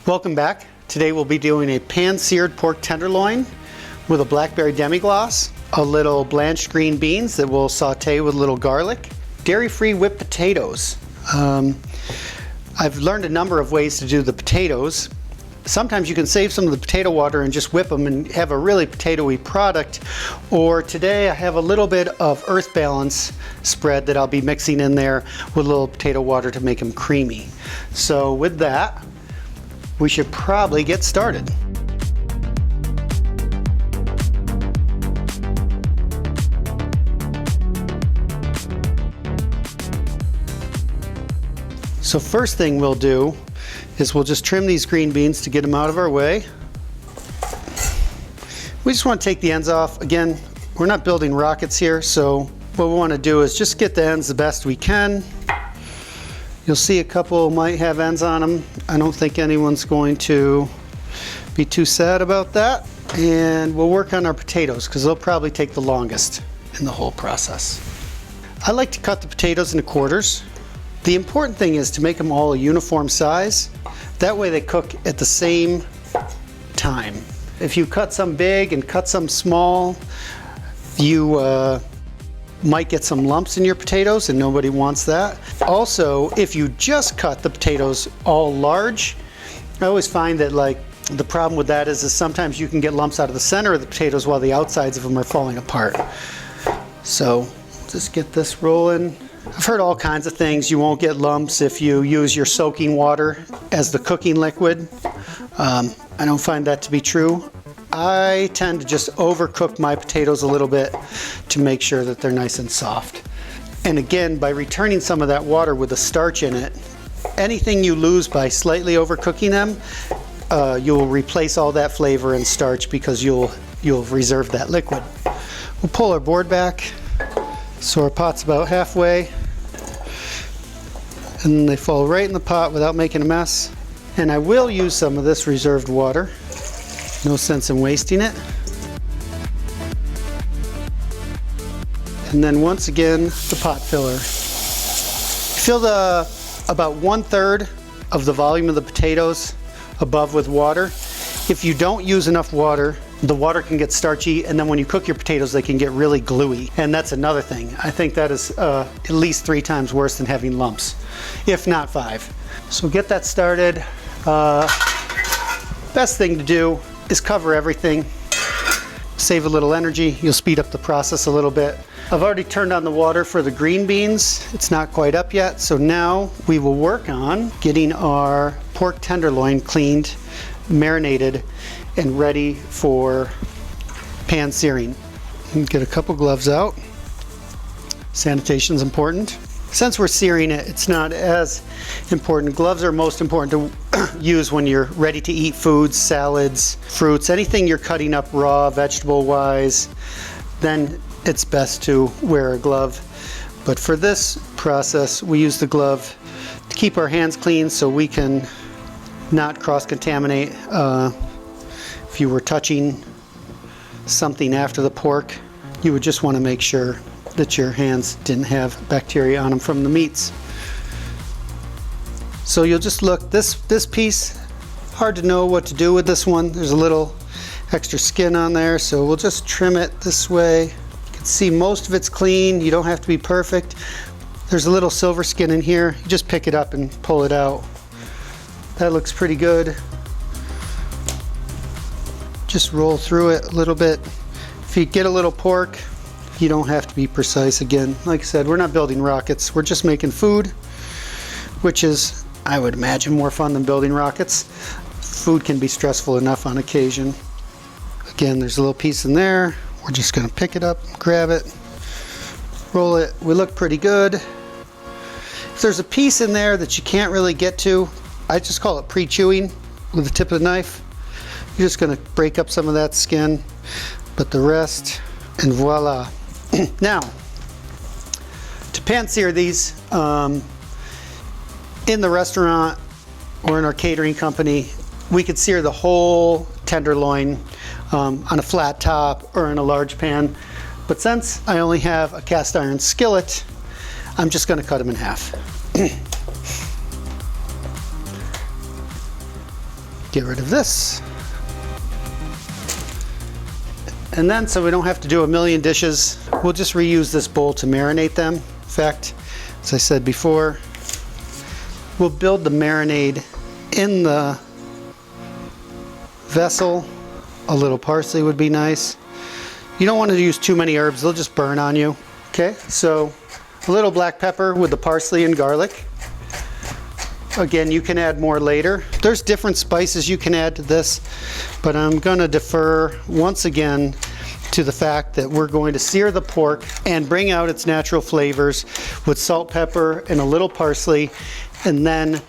Welcome back. Today we'll be doing a pan-seared pork tenderloin with a blackberry demi-glace, a little blanched green beans that we'll saute with a little garlic, dairy-free whipped potatoes. I've learned a number of ways to do the potatoes. Sometimes you can save some of the potato water and just whip them and have a really potatoey product. Or today I have a little bit of Earth Balance spread that I'll be mixing in there with a little potato water to make them creamy. So with that, we should probably get started. So first thing we'll do is we'll just trim these green beans to get them out of our way. We just want to take the ends off. Again, we're not building rockets here, so what we want to do is just get the ends the best we can. You'll see a couple might have ends on them. I don't think anyone's going to be too sad about that. And we'll work on our potatoes because they'll probably take the longest in the whole process. I like to cut the potatoes into quarters. The important thing is to make them all a uniform size. That way they cook at the same time. If you cut some big and cut some small, you might get some lumps in your potatoes and nobody wants that. Also, if you just cut the potatoes all large, I always find that the problem with that is sometimes you can get lumps out of the center of the potatoes while the outsides of them are falling apart. So just get this rolling. I've heard all kinds of things. You won't get lumps if you use your soaking water as the cooking liquid. I don't find that to be true. I tend to just overcook my potatoes a little bit to make sure that they're nice and soft. And again, by returning some of that water with the starch in it, anything you lose by slightly overcooking them, you'll replace all that flavor and starch because you'll reserve that liquid. We'll pull our board back. So our pot's about halfway. And they fall right in the pot without making a mess. And I will use some of this reserved water. No sense in wasting it. And then once again, the pot filler. Fill about 1/3 of the volume of the potatoes above with water. If you don't use enough water, the water can get starchy, and then when you cook your potatoes, they can get really gluey. And that's another thing. I think that is at least 3 times worse than having lumps, if not 5. So get that started. Best thing to do is cover everything. Save a little energy. You'll speed up the process a little bit. I've already turned on the water for the green beans. It's not quite up yet. So now we will work on getting our pork tenderloin cleaned, marinated, and ready for pan searing. Get a couple gloves out. Sanitation is important. Since we're searing it, it's not as important. Gloves are most important to use when you're ready to eat foods, salads, fruits, anything you're cutting up raw, vegetable-wise, then it's best to wear a glove. But for this process, we use the glove to keep our hands clean so we can not cross-contaminate. If you were touching something after the pork, you would just want to make sure that your hands didn't have bacteria on them from the meats. So you'll just look, this piece, hard to know what to do with this one. There's a little extra skin on there, so we'll just trim it this way. You can see most of it's clean. You don't have to be perfect. There's a little silver skin in here. You just pick it up and pull it out. That looks pretty good. Just roll through it a little bit. If you get a little pork, you don't have to be precise. Again, like I said, we're not building rockets. We're just making food, which is, I would imagine, more fun than building rockets. Food can be stressful enough on occasion. Again, there's a little piece in there. We're just gonna pick it up, grab it, roll it. We look pretty good. If there's a piece in there that you can't really get to, I just call it pre-chewing with the tip of the knife. You're just gonna break up some of that skin, but the rest, and voila. Now, to pan sear these, in the restaurant or in our catering company, we could sear the whole tenderloin on a flat top or in a large pan. But since I only have a cast iron skillet, I'm just gonna cut them in half. Get rid of this. And then, so we don't have to do a million dishes, we'll just reuse this bowl to marinate them. In fact, as I said before, we'll build the marinade in the vessel. A little parsley would be nice. You don't want to use too many herbs, they'll just burn on you. Okay, so a little black pepper with the parsley and garlic. Again, you can add more later. There's different spices you can add to this, but I'm going to defer once again to the fact that we're going to sear the pork and bring out its natural flavors with salt, pepper, and a little parsley, and then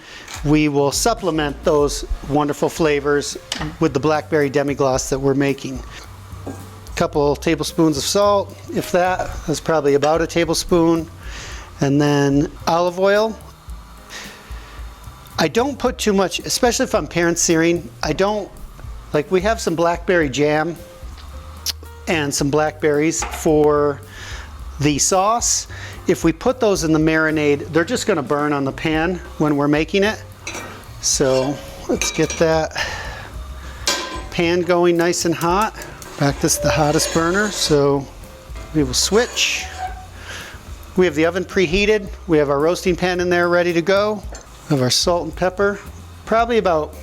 we will supplement those wonderful flavors with the blackberry demi-glace that we're making. A couple tablespoons of salt, if that, that's probably about a tablespoon, and then olive oil. I don't put too much, especially if I'm pan searing. I don't, like, we have some blackberry jam and some blackberries for the sauce. If we put those in the marinade, they're just going to burn on the pan when we're making it. So let's get that pan going nice and hot. In fact, this is the hottest burner, so we will switch. We have the oven preheated. We have our roasting pan in there ready to go. We have our salt and pepper. Probably about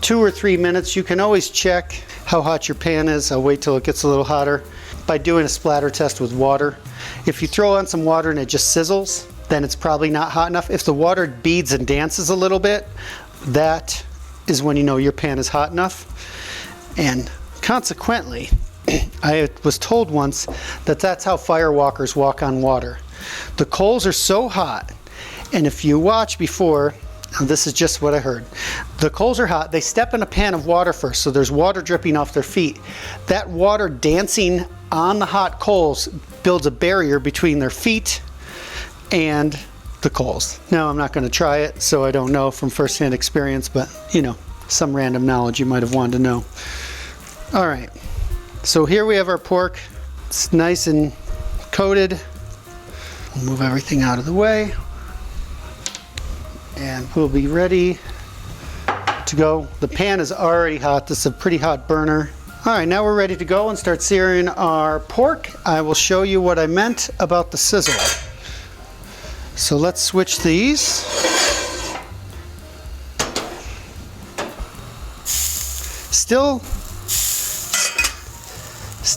2 or 3 minutes. You can always check how hot your pan is. I'll wait till it gets a little hotter by doing a splatter test with water. If you throw on some water and it just sizzles, then it's probably not hot enough. If the water beads and dances a little bit, that is when you know your pan is hot enough. And consequently, I was told once that that's how firewalkers walk on water. The coals are so hot, and if you watch before, and this is just what I heard, the coals are hot, they step in a pan of water first, so there's water dripping off their feet. That water dancing on the hot coals builds a barrier between their feet and the coals. Now, I'm not going to try it, so I don't know from firsthand experience, but you know, some random knowledge you might have wanted to know. All right, so here we have our pork. It's nice and coated. We'll move everything out of the way, and we'll be ready to go. The pan is already hot. This is a pretty hot burner. All right, now we're ready to go and start searing our pork. I will show you what I meant about the sizzle. So let's switch these. Still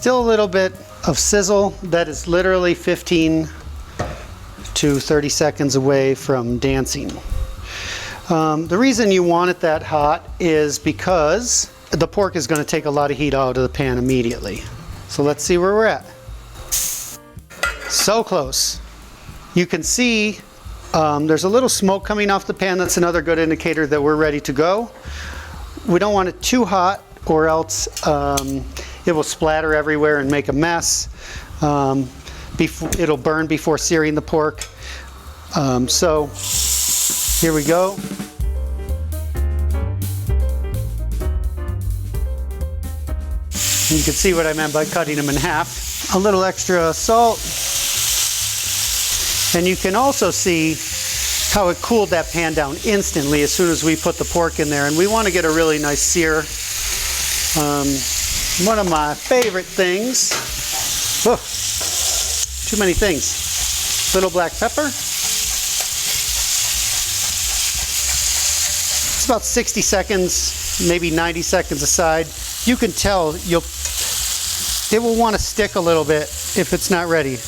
a little bit of sizzle. That is literally 15 to 30 seconds away from dancing. The reason you want it that hot is because the pork is going to take a lot of heat out of the pan immediately. So let's see where we're at. So close. You can see there's a little smoke coming off the pan. That's another good indicator that we're ready to go. We don't want it too hot, or else it will splatter everywhere and make a mess. It'll burn before searing the pork. So here we go. You can see what I meant by cutting them in half. A little extra salt. And you can also see how it cooled that pan down instantly as soon as we put the pork in there. And we want to get a really nice sear. One of my favorite things. Oh, too many things. Little black pepper. It's about 60 seconds, maybe 90 seconds aside. You can tell it will want to stick a little bit if it's not ready.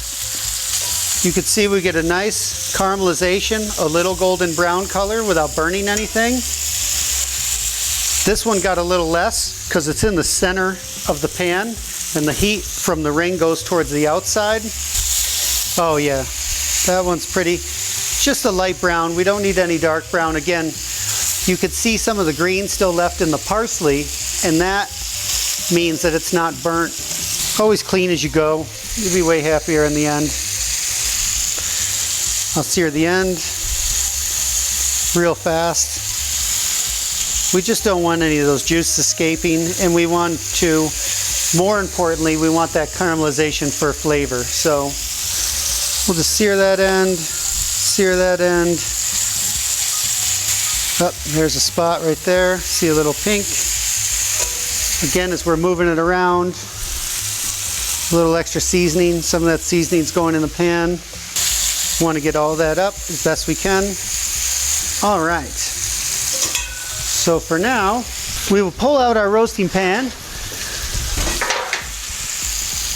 You can see we get a nice caramelization, a little golden brown color without burning anything. This one got a little less because it's in the center of the pan and the heat from the ring goes towards the outside. Oh yeah, that one's pretty. Just a light brown. We don't need any dark brown. Again, you could see some of the green still left in the parsley, and that means that it's not burnt. Always clean as you go. You'll be way happier in the end. I'll sear the end real fast. We just don't want any of those juices escaping, and we want to, more importantly, we want that caramelization for flavor. So we'll just sear that end, Oh, there's a spot right there. See a little pink. Again, as we're moving it around, a little extra seasoning. Some of that seasoning's going in the pan. Want to get all that up as best we can. All right. So for now, we will pull out our roasting pan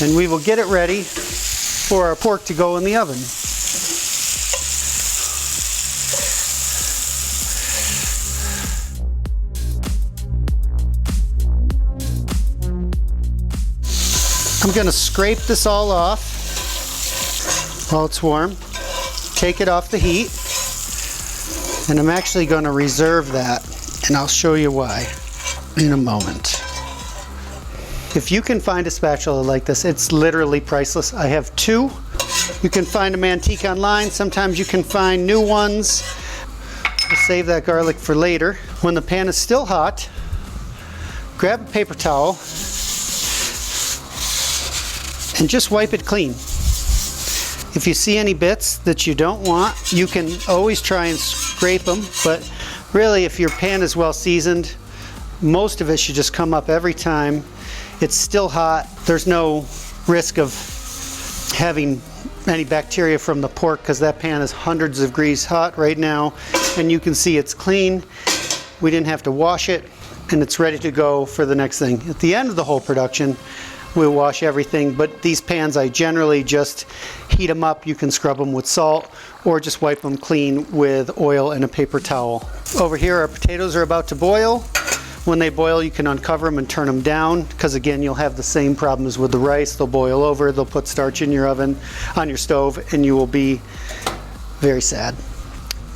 and we will get it ready for our pork to go in the oven. I'm going to scrape this all off while it's warm, take it off the heat, and I'm actually going to reserve that, and I'll show you why in a moment. If you can find a spatula like this, it's literally priceless. I have two. You can find them antique online. Sometimes you can find new ones. We'll save that garlic for later. When the pan is still hot, grab a paper towel and just wipe it clean. If you see any bits that you don't want, you can always try and scrape them, but really if your pan is well seasoned, most of it should just come up every time. It's still hot. There's no risk of having any bacteria from the pork because that pan is hundreds of degrees hot right now, and you can see it's clean. We didn't have to wash it, and it's ready to go for the next thing. At the end of the whole production, we'll wash everything, but these pans I generally just heat them up. You can scrub them with salt or just wipe them clean with oil and a paper towel. Over here our potatoes are about to boil. When they boil, you can uncover them and turn them down, because again you'll have the same problems with the rice. They'll boil over, they'll put starch in your oven, on your stove, and you will be very sad.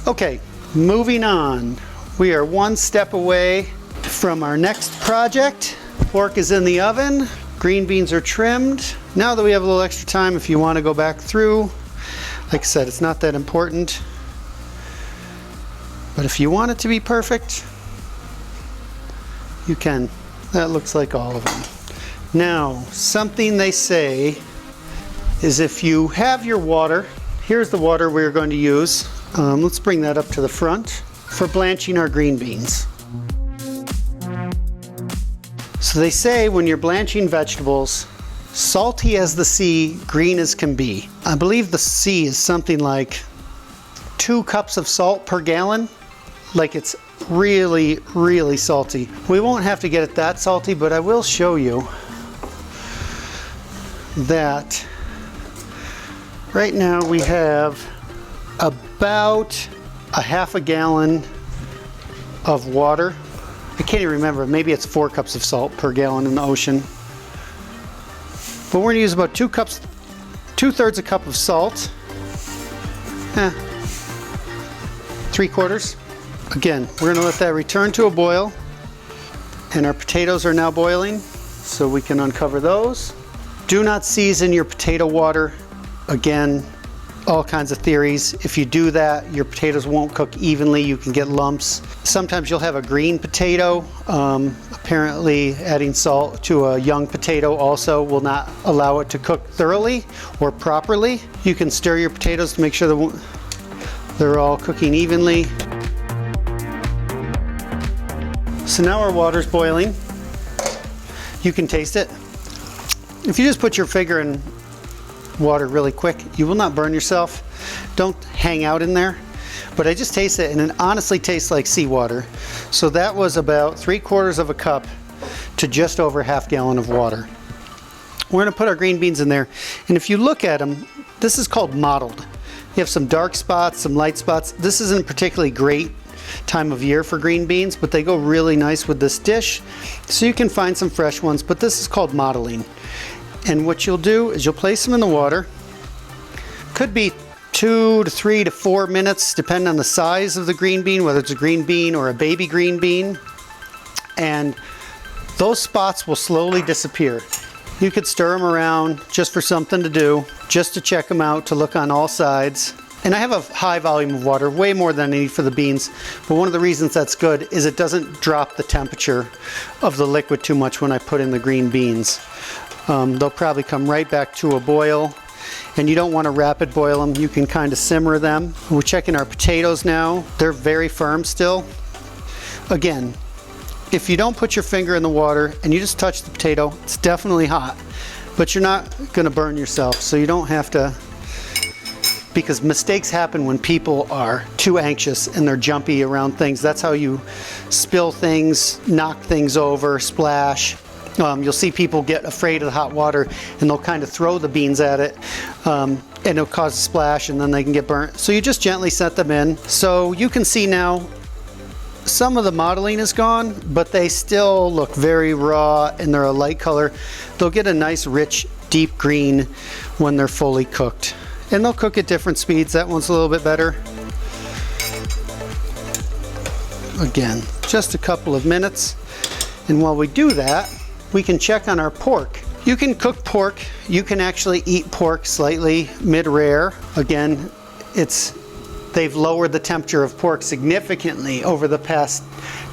Okay, moving on. We are one step away from our next project. Pork is in the oven. Green beans are trimmed. Now that we have a little extra time, if you want to go back through, like I said, it's not that important. But if you want it to be perfect, you can. That looks like all of them. Now, something they say is if you have your water, here's the water we're going to use. Let's bring that up to the front for blanching our green beans. So they say when you're blanching vegetables, salty as the sea, green as can be. I believe the sea is something like 2 cups of salt per gallon. Like it's really, really salty. We won't have to get it that salty, but I will show you that right now we have about a half a gallon of water. I can't even remember, maybe it's 4 cups of salt per gallon in the ocean. But we're gonna use about 2 cups, 2/3 a cup of salt. 3/4. Again, we're gonna let that return to a boil. And our potatoes are now boiling, so we can uncover those. Do not season your potato water. Again, all kinds of theories. If you do that, your potatoes won't cook evenly. You can get lumps. Sometimes you'll have a green potato. Apparently adding salt to a young potato also will not allow it to cook thoroughly or properly. You can stir your potatoes to make sure they're all cooking evenly. So now our water's boiling. You can taste it. If you just put your finger in water really quick, you will not burn yourself. Don't hang out in there. But I just taste it, and it honestly tastes like seawater. So that was about 3/4 of a cup to just over half gallon of water. We're gonna put our green beans in there, and if you look at them, this is called mottled. You have some dark spots, some light spots. This isn't a particularly great time of year for green beans, but they go really nice with this dish. So you can find some fresh ones, but this is called mottling. And what you'll do is you'll place them in the water. Could be 2 to 3 to 4 minutes, depending on the size of the green bean, whether it's a green bean or a baby green bean. And those spots will slowly disappear. You could stir them around just for something to do, just to check them out, to look on all sides. And I have a high volume of water, way more than I need for the beans. But one of the reasons that's good is it doesn't drop the temperature of the liquid too much when I put in the green beans. They'll probably come right back to a boil, and you don't want to rapid boil them. You can kind of simmer them. We're checking our potatoes now. They're very firm still. Again, if you don't put your finger in the water and you just touch the potato, it's definitely hot, but you're not gonna burn yourself, so you don't have to, because mistakes happen when people are too anxious and they're jumpy around things. That's how you spill things, knock things over, splash. You'll see people get afraid of the hot water and they'll kind of throw the beans at it, and it'll cause a splash and then they can get burnt. So you just gently set them in. So you can see now some of the modeling is gone, but they still look very raw and they're a light color. They'll get a nice rich deep green when they're fully cooked. And they'll cook at different speeds. That one's a little bit better. Again, just a couple of minutes. And while we do that, we can check on our pork. You can cook pork. You can actually eat pork slightly mid-rare. Again, they've lowered the temperature of pork significantly over the past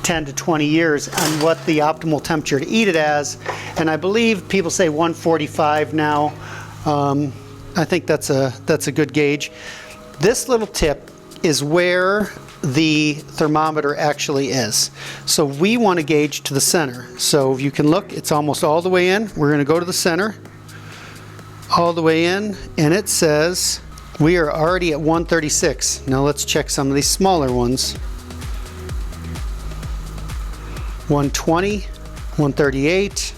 10 to 20 years on what the optimal temperature to eat it as. And I believe people say 145 now. I think that's a good gauge. This little tip is where the thermometer actually is. So we want to gauge to the center. So if you can look, it's almost all the way in. We're going to go to the center, all the way in, and it says we are already at 136. Now let's check some of these smaller ones. 120, 138.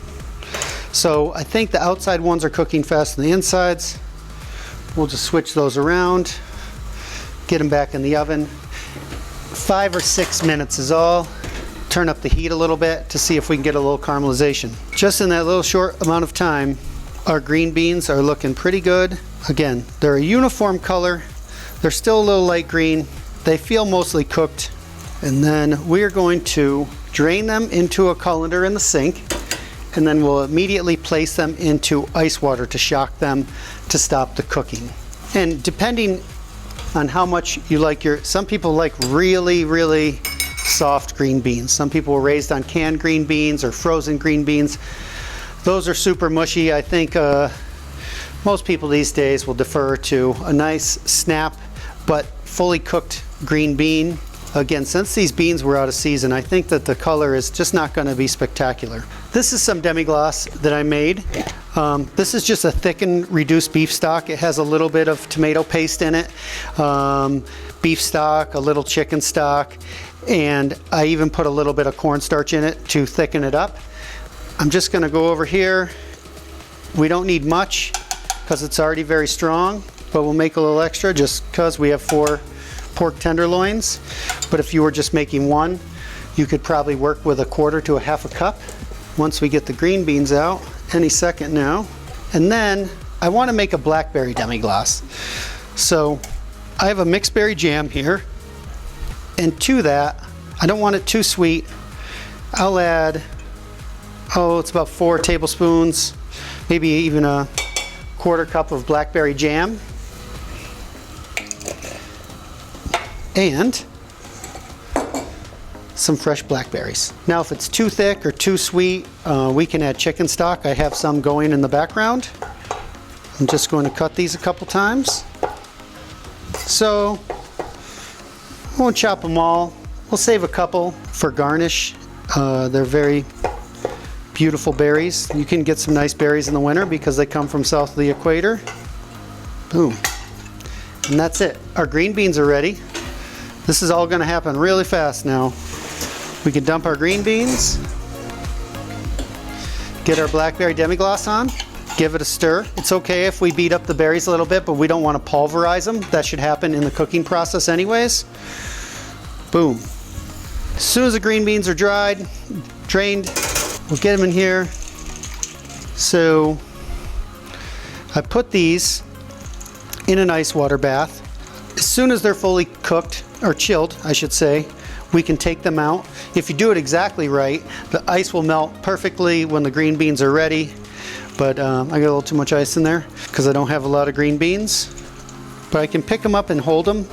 So I think the outside ones are cooking faster than the insides. We'll just switch those around, get them back in the oven. 5 or 6 minutes is all. Turn up the heat a little bit to see if we can get a little caramelization. Just in that little short amount of time, our green beans are looking pretty good. Again, they're a uniform color. They're still a little light green. They feel mostly cooked. And then we're going to drain them into a colander in the sink, and then we'll immediately place them into ice water to shock them to stop the cooking. And depending on how much you like some people like really, really soft green beans. Some people were raised on canned green beans or frozen green beans. Those are super mushy. I think most people these days will defer to a nice snap but fully cooked green bean. Again, since these beans were out of season, I think that the color is just not going to be spectacular. This is some demi-glace that I made. This is just a thickened, reduced beef stock. It has a little bit of tomato paste in it, beef stock, a little chicken stock, and I even put a little bit of cornstarch in it to thicken it up. I'm just going to go over here. We don't need much because it's already very strong, but we'll make a little extra just because we have 4 pork tenderloins. But if you were just making one, you could probably work with 1/4 to 1/2 cup. Once we get the green beans out, any second now. And then I want to make a blackberry demi-glace. So I have a mixed berry jam here, and to that, I don't want it too sweet. I'll add, it's about 4 tablespoons, maybe even 1/4 cup of blackberry jam. And some fresh blackberries. Now if it's too thick or too sweet, we can add chicken stock. I have some going in the background. I'm just going to cut these a couple times. So we won't chop them all. We'll save a couple for garnish. They're very beautiful berries. You can get some nice berries in the winter because they come from south of the equator. Boom. And that's it. Our green beans are ready. This is all going to happen really fast now. We can dump our green beans, get our blackberry demi-glace on, give it a stir. It's okay if we beat up the berries a little bit, but we don't want to pulverize them. That should happen in the cooking process anyways. Boom. As soon as the green beans are dried, drained, we'll get them in here. So I put these in an ice water bath. As soon as they're fully cooked, or chilled, I should say, we can take them out. If you do it exactly right, the ice will melt perfectly when the green beans are ready. But I got a little too much ice in there because I don't have a lot of green beans. But I can pick them up and hold them,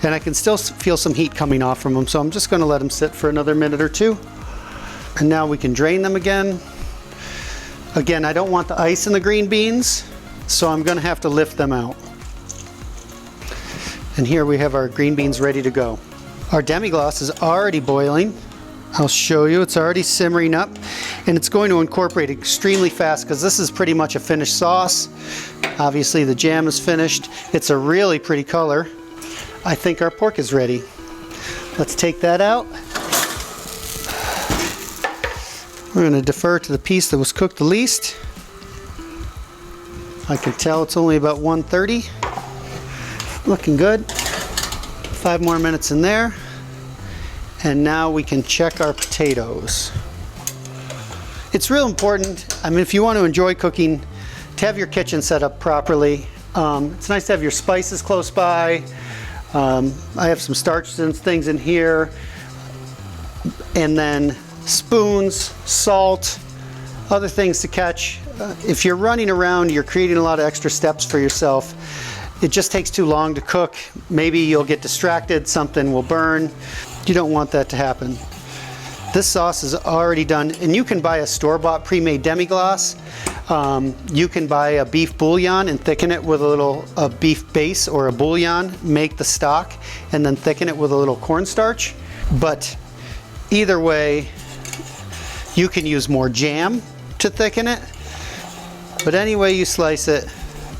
and I can still feel some heat coming off from them. So I'm just going to let them sit for another minute or two. And now we can drain them again. Again, I don't want the ice in the green beans, so I'm going to have to lift them out. And here we have our green beans ready to go. Our demi-glace is already boiling. I'll show you. It's already simmering up, and it's going to incorporate extremely fast because this is pretty much a finished sauce. Obviously the jam is finished. It's a really pretty color. I think our pork is ready. Let's take that out. We're going to defer to the piece that was cooked the least. I can tell it's only about 130. Looking good. 5 more minutes in there. And now we can check our potatoes. It's real important, I mean, if you want to enjoy cooking, to have your kitchen set up properly. It's nice to have your spices close by. I have some starch and things in here. And then spoons, salt, other things to catch. If you're running around, you're creating a lot of extra steps for yourself. It just takes too long to cook. Maybe you'll get distracted, something will burn. You don't want that to happen. This sauce is already done, and you can buy a store-bought pre-made demi-glace. You can buy a beef bouillon and thicken it with a beef base or a bouillon, make the stock, and then thicken it with a little cornstarch. But either way, you can use more jam to thicken it. But any way you slice it,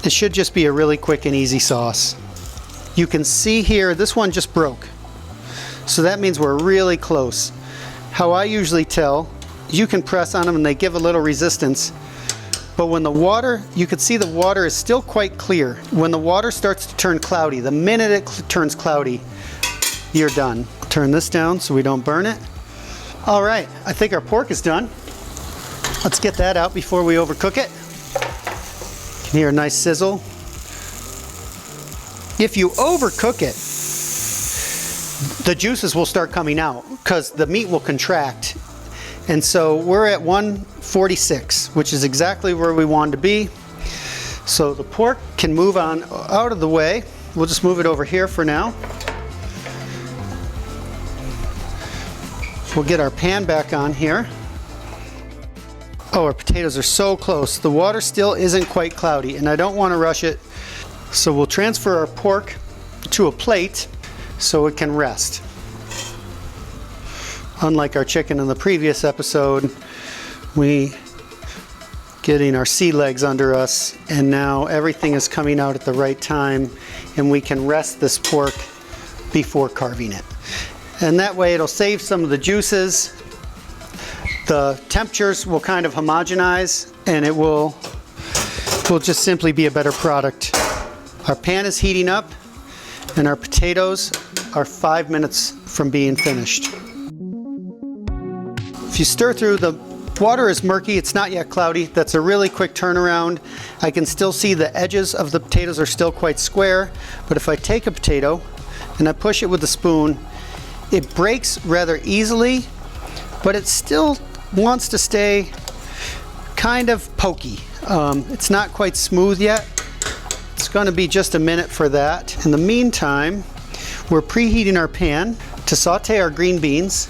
it should just be a really quick and easy sauce. You can see here, this one just broke. So that means we're really close. How I usually tell, you can press on them and they give a little resistance. But when the water, you can see the water is still quite clear. When the water starts to turn cloudy, the minute it turns cloudy, you're done. Turn this down so we don't burn it. All right, I think our pork is done. Let's get that out before we overcook it. You can hear a nice sizzle. If you overcook it, the juices will start coming out because the meat will contract. And so we're at 146, which is exactly where we want to be. So the pork can move on out of the way. We'll just move it over here for now. We'll get our pan back on here. Oh, our potatoes are so close. The water still isn't quite cloudy, and I don't want to rush it. So we'll transfer our pork to a plate so it can rest. Unlike our chicken in the previous episode, we getting our sea legs under us, and now everything is coming out at the right time, and we can rest this pork before carving it. And that way it'll save some of the juices. The temperatures will kind of homogenize, and it will just simply be a better product. Our pan is heating up, and our potatoes are 5 minutes from being finished. If you stir through, the water is murky, it's not yet cloudy. That's a really quick turnaround. I can still see the edges of the potatoes are still quite square, but if I take a potato and I push it with a spoon, it breaks rather easily, but it still wants to stay kind of pokey. It's not quite smooth yet. It's going to be just a minute for that. In the meantime, we're preheating our pan to saute our green beans.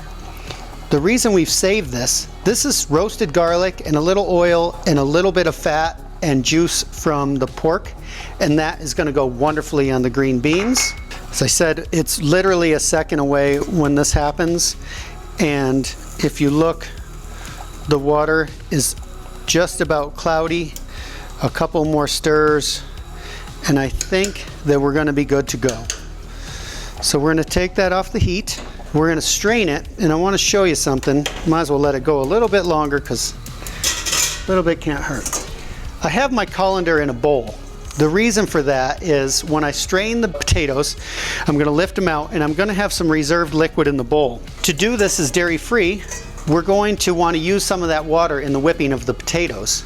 The reason we've saved this is roasted garlic and a little oil and a little bit of fat and juice from the pork, and that is going to go wonderfully on the green beans. As I said, it's literally a second away when this happens, and if you look, the water is just about cloudy. A couple more stirs, and I think that we're going to be good to go. So we're going to take that off the heat. We're going to strain it, and I want to show you something. Might as well let it go a little bit longer because a little bit can't hurt. I have my colander in a bowl. The reason for that is when I strain the potatoes, I'm going to lift them out, and I'm going to have some reserved liquid in the bowl. To do this as dairy-free, we're going to want to use some of that water in the whipping of the potatoes.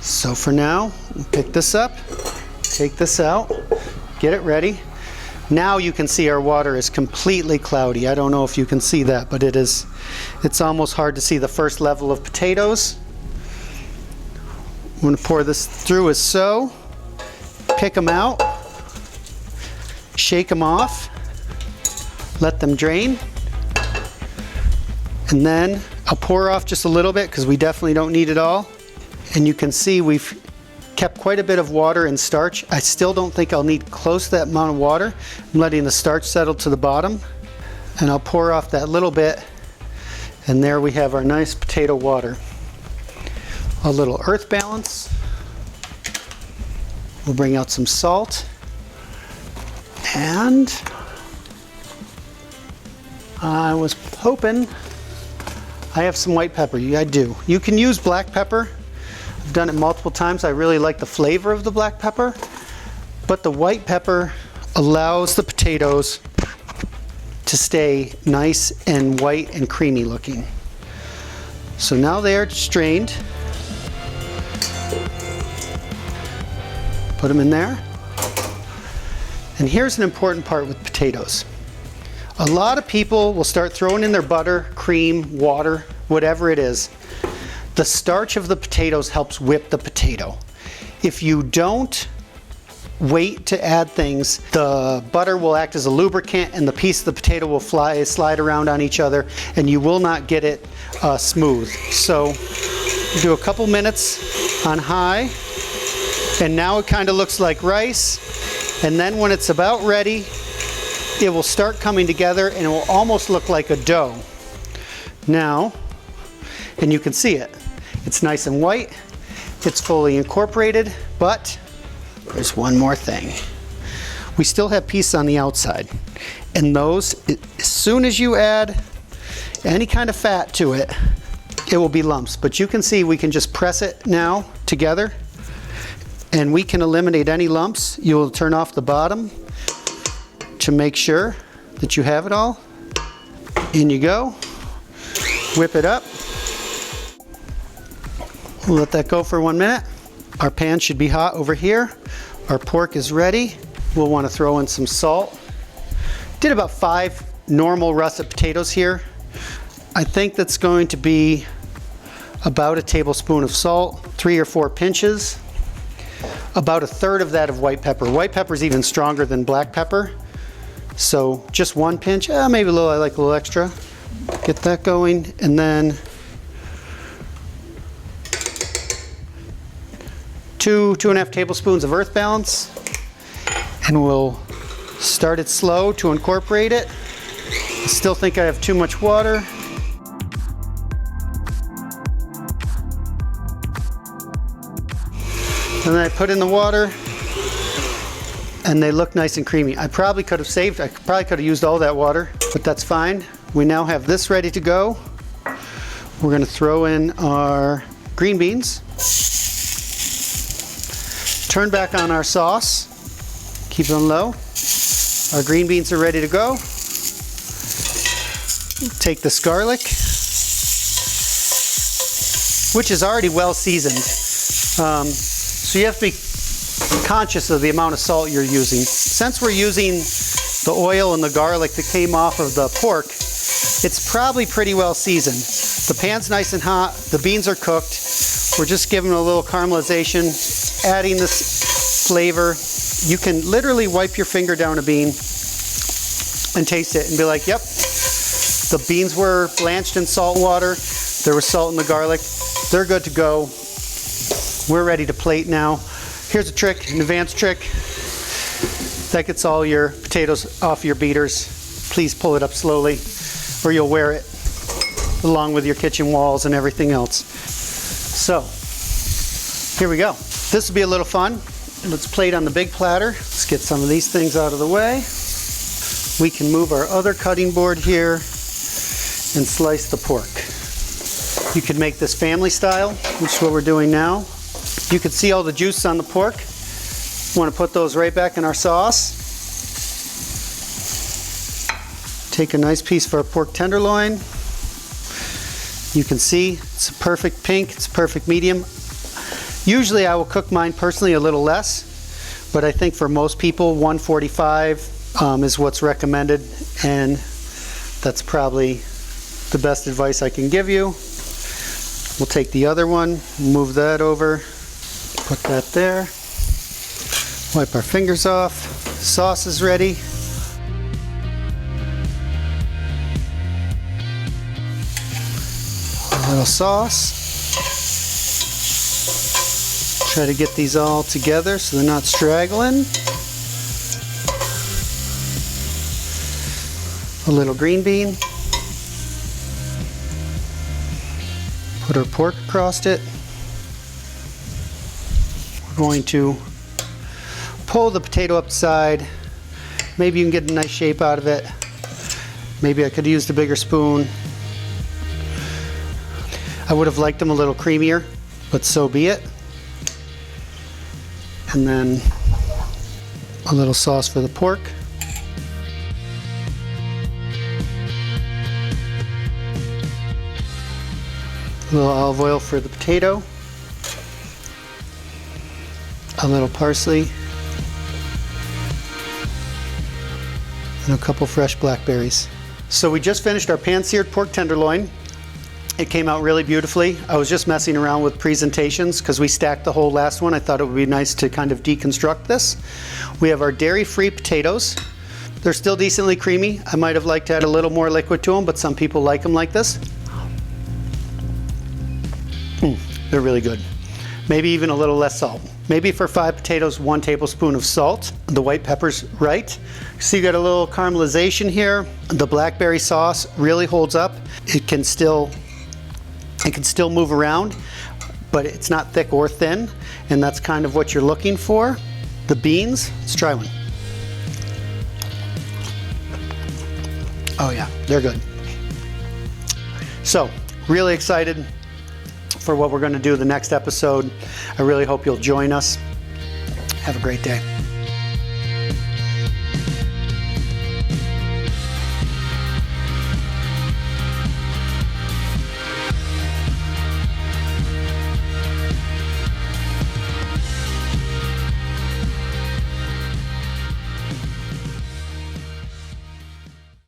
So for now, pick this up, take this out, get it ready. Now you can see our water is completely cloudy. I don't know if you can see that, but it's almost hard to see the first level of potatoes. I'm going to pour this through as so. Pick them out. Shake them off. Let them drain. And then I'll pour off just a little bit because we definitely don't need it all. And you can see we've kept quite a bit of water and starch. I still don't think I'll need close to that amount of water. I'm letting the starch settle to the bottom, and I'll pour off that little bit, And there we have our nice potato water. A little earth balance. We'll bring out some salt. And I was hoping I have some white pepper. I do. You can use black pepper. I've done it multiple times. I really like the flavor of the black pepper, but the white pepper allows the potatoes to stay nice and white and creamy looking. So now they are strained. Put them in there. And here's an important part with potatoes. A lot of people will start throwing in their butter, cream, water, whatever it is. The starch of the potatoes helps whip the potato. If you don't wait to add things, the butter will act as a lubricant and the piece of the potato will slide around on each other and you will not get it smooth. So do a couple minutes on high, and now it kind of looks like rice. And then when it's about ready, it will start coming together and it will almost look like a dough. Now, and you can see it. It's nice and white. It's fully incorporated, but there's one more thing. We still have pieces on the outside. And those, as soon as you add any kind of fat to it, it will be lumps. But you can see we can just press it now together and we can eliminate any lumps. You will turn off the bottom to make sure that you have it all. In you go. Whip it up. We'll let that go for 1 minute. Our pan should be hot over here. Our pork is ready. We'll want to throw in some salt. Did about 5 normal russet potatoes here. I think that's going to be about a tablespoon of salt, 3 or 4 pinches, about 1/3 of that of white pepper. White pepper is even stronger than black pepper. So just 1 pinch, maybe a little, I like a little extra. Get that going, and then 2.5 tablespoons of earth balance, and we'll start it slow to incorporate it. I still think I have too much water. And then I put in the water, and they look nice and creamy. I probably could have used all that water, but that's fine. We now have this ready to go. We're gonna throw in our green beans. Turn back on our sauce. Keep it on low. Our green beans are ready to go. Take this garlic, which is already well seasoned. So you have to be conscious of the amount of salt you're using. Since we're using the oil and the garlic that came off of the pork, it's probably pretty well seasoned. The pan's nice and hot, the beans are cooked. We're just giving them a little caramelization, adding this flavor. You can literally wipe your finger down a bean and taste it and be like, yep, the beans were blanched in salt water. There was salt in the garlic. They're good to go. We're ready to plate now. Here's a trick, an advanced trick. That gets all your potatoes off your beaters. Please pull it up slowly or you'll wear it along with your kitchen walls and everything else. So, here we go. This will be a little fun. Let's plate on the big platter. Let's get some of these things out of the way. We can move our other cutting board here and slice the pork. You can make this family style, which is what we're doing now. You can see all the juice on the pork. We want to put those right back in our sauce. Take a nice piece of our pork tenderloin. You can see it's a perfect pink, it's a perfect medium. Usually I will cook mine personally a little less, but I think for most people 145 is what's recommended, and that's probably the best advice I can give you. We'll take the other one, move that over, put that there, wipe our fingers off. Sauce is ready. A little sauce. Try to get these all together so they're not straggling. A little green bean. Put our pork across it. We're going to pull the potato up the side. Maybe you can get a nice shape out of it. Maybe I could have used a bigger spoon. I would have liked them a little creamier, but so be it. And then a little sauce for the pork. A little olive oil for the potato. A little parsley. And a couple fresh blackberries. So we just finished our pan-seared pork tenderloin. It came out really beautifully. I was just messing around with presentations because we stacked the whole last one. I thought it would be nice to kind of deconstruct this. We have our dairy-free potatoes. They're still decently creamy. I might have liked to add a little more liquid to them, but some people like them like this. They're really good. Maybe even a little less salt. Maybe for 5 potatoes, 1 tablespoon of salt. The white pepper's right. So you got a little caramelization here. The blackberry sauce really holds up. It can still move around, but it's not thick or thin, and that's kind of what you're looking for. The beans, let's try one. Oh yeah, they're good. So, really excited for what we're going to do the next episode. I really hope you'll join us. Have a great day.